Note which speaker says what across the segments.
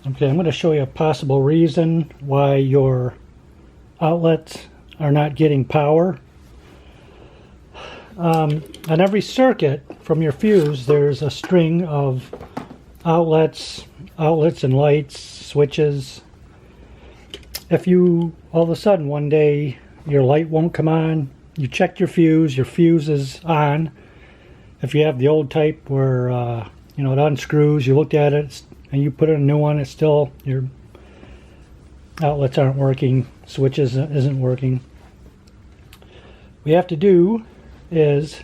Speaker 1: Okay, I'm going to show you a possible reason why your outlets are not getting power. On every circuit from your fuse, there's a string of outlets and lights, switches. If you, all of a sudden one day, your light won't come on, you check your fuse is on. If you have the old type where it unscrews, you looked at it and you put in a new one, it's still, your outlets aren't working, switches isn't working. What you have to do is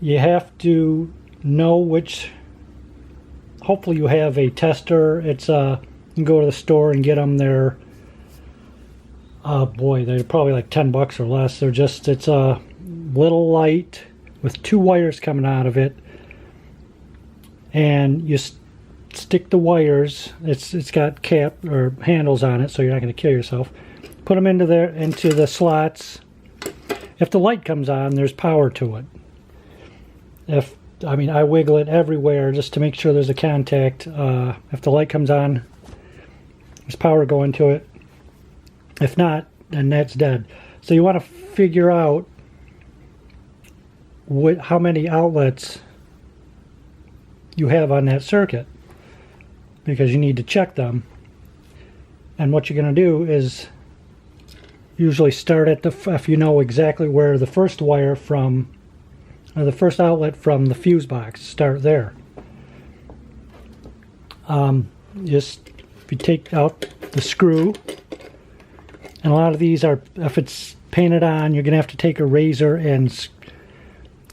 Speaker 1: you have to know which, hopefully you have a tester. It's you can go to the store and get them. They're they're probably like 10 bucks or less. It's a little light with two wires coming out of it, and you stick the wires, it's got cap or handles on it, so you're not going to kill yourself. Put them into the slots. If the light comes on, there's power to it. I wiggle it everywhere just to make sure there's a contact. If the light comes on, there's power going to it. If not, then that's dead. So you want to figure out how many outlets you have on that circuit, because you need to check them. And what you're going to do is usually start at if you know exactly where the first wire from, or the first outlet from the fuse box, start there. Just if you take out the screw, and a lot of these are, if it's painted on, you're going to have to take a razor and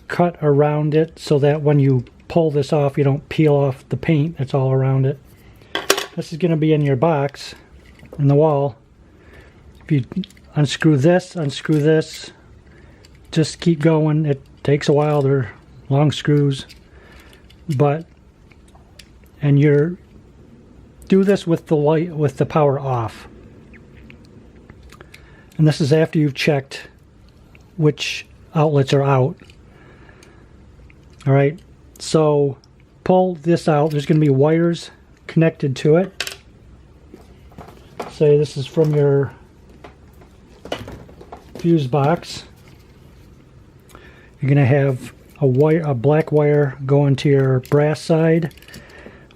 Speaker 1: cut around it so that when you pull this off, you don't peel off the paint that's all around it. This is going to be in your box in the wall. If you unscrew this, just keep going. It takes a while. They're long screws, and do this with the light, with the power off. And this is after you've checked which outlets are out. All right, so pull this out. There's going to be wires connected to it. Say this is from your fuse box. You're going to have a black wire going to your brass side,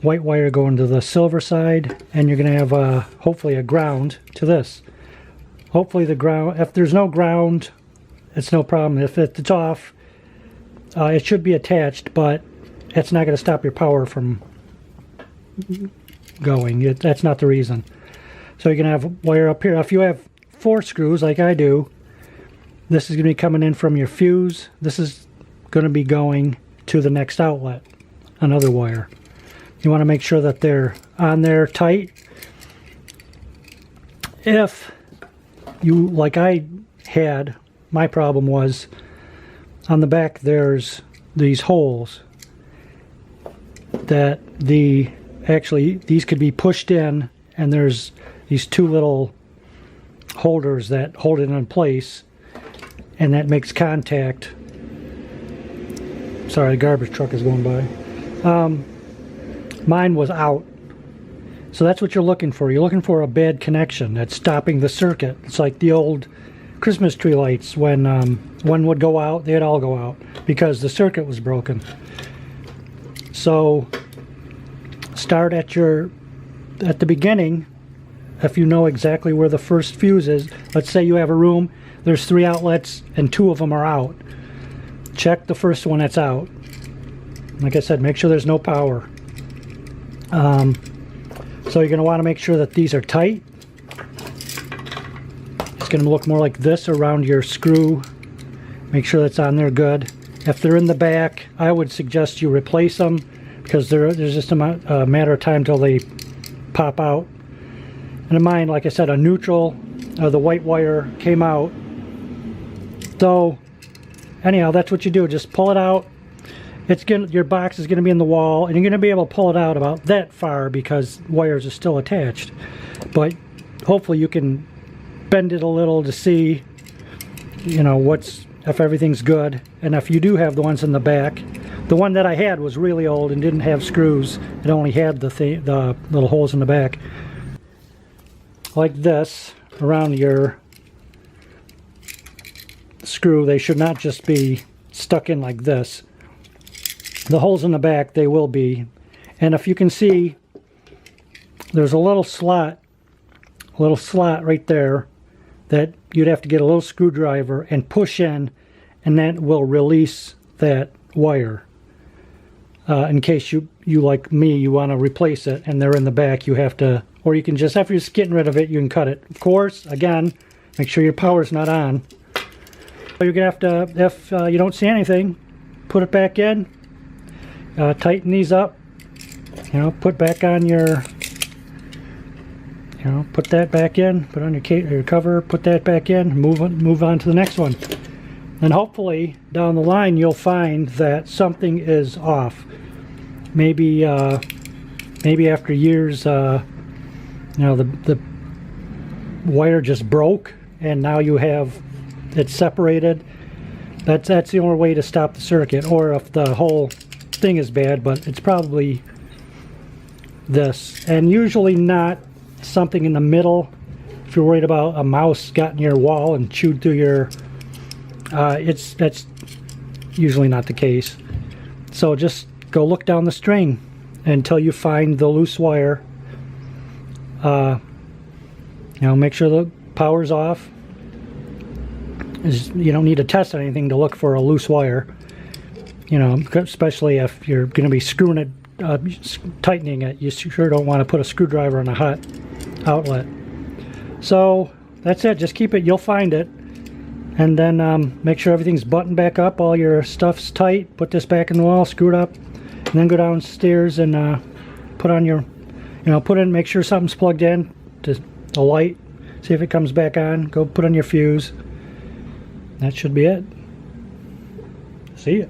Speaker 1: white wire going to the silver side, and you're going to have hopefully a ground to this. Hopefully the ground, if there's no ground, it's no problem. If it's off, it should be attached, but it's not going to stop your power from going. That's not the reason. So you're going to have a wire up here. If you have 4 screws like I do, this is going to be coming in from your fuse. This is going to be going to the next outlet, another wire. You want to make sure that they're on there tight. If you, like I had, my problem was on the back there's these holes that these could be pushed in, and there's these 2 little holders that hold it in place, and that makes contact. Sorry, the garbage truck is going by. Mine was out. So that's what you're looking for. You're looking for a bad connection that's stopping the circuit. It's like the old Christmas tree lights. When one would go out, they'd all go out because the circuit was broken. So start at the beginning. If you know exactly where the first fuse is, let's say you have a room, there's 3 outlets and 2 of them are out. Check the first one that's out. Like I said, make sure there's no power. So you're going to want to make sure that these are tight. It's going to look more like this around your screw. Make sure that's on there good. If they're in the back, I would suggest you replace them, because there's just a matter of time till they pop out. And in mine, like I said, a neutral, the white wire came out. So anyhow, that's what you do. Just pull it out. Your box is going to be in the wall, and you're going to be able to pull it out about that far because wires are still attached. But hopefully you can bend it a little to see, if everything's good. And if you do have the ones in the back, The one that I had was really old and didn't have screws. It only had the little holes in the back. Like this, around your screw, they should not just be stuck in like this. The holes in the back, they will be. And if you can see, there's a little slot right there that you'd have to get a little screwdriver and push in, and that will release that wire. In case you like me, you want to replace it and they're in the back, you have to, or you can just, after you're just getting rid of it, you can cut it. Of course, again, make sure your power's not on. You're gonna have to, if you don't see anything, put it back in, tighten these up, put back on your, put that back in, put on your cover, put that back in, move on to the next one. And hopefully down the line you'll find that something is off. Maybe after years, the wire just broke and now you have it separated. That's the only way to stop the circuit. Or if the whole thing is bad, but it's probably this. And usually not something in the middle. If you're worried about a mouse got in your wall and chewed through your, that's usually not the case. So just go look down the string until you find the loose wire. Make sure the power's off. You don't need to test anything to look for a loose wire. Especially if you're going to be screwing it, tightening it. You sure don't want to put a screwdriver in a hot outlet. So that's it. Just keep it. You'll find it. And then make sure everything's buttoned back up. All your stuff's tight. Put this back in the wall. Screw it up. And then go downstairs and put on your, make sure something's plugged in to the light. See if it comes back on. Go put on your fuse. That should be it. See ya.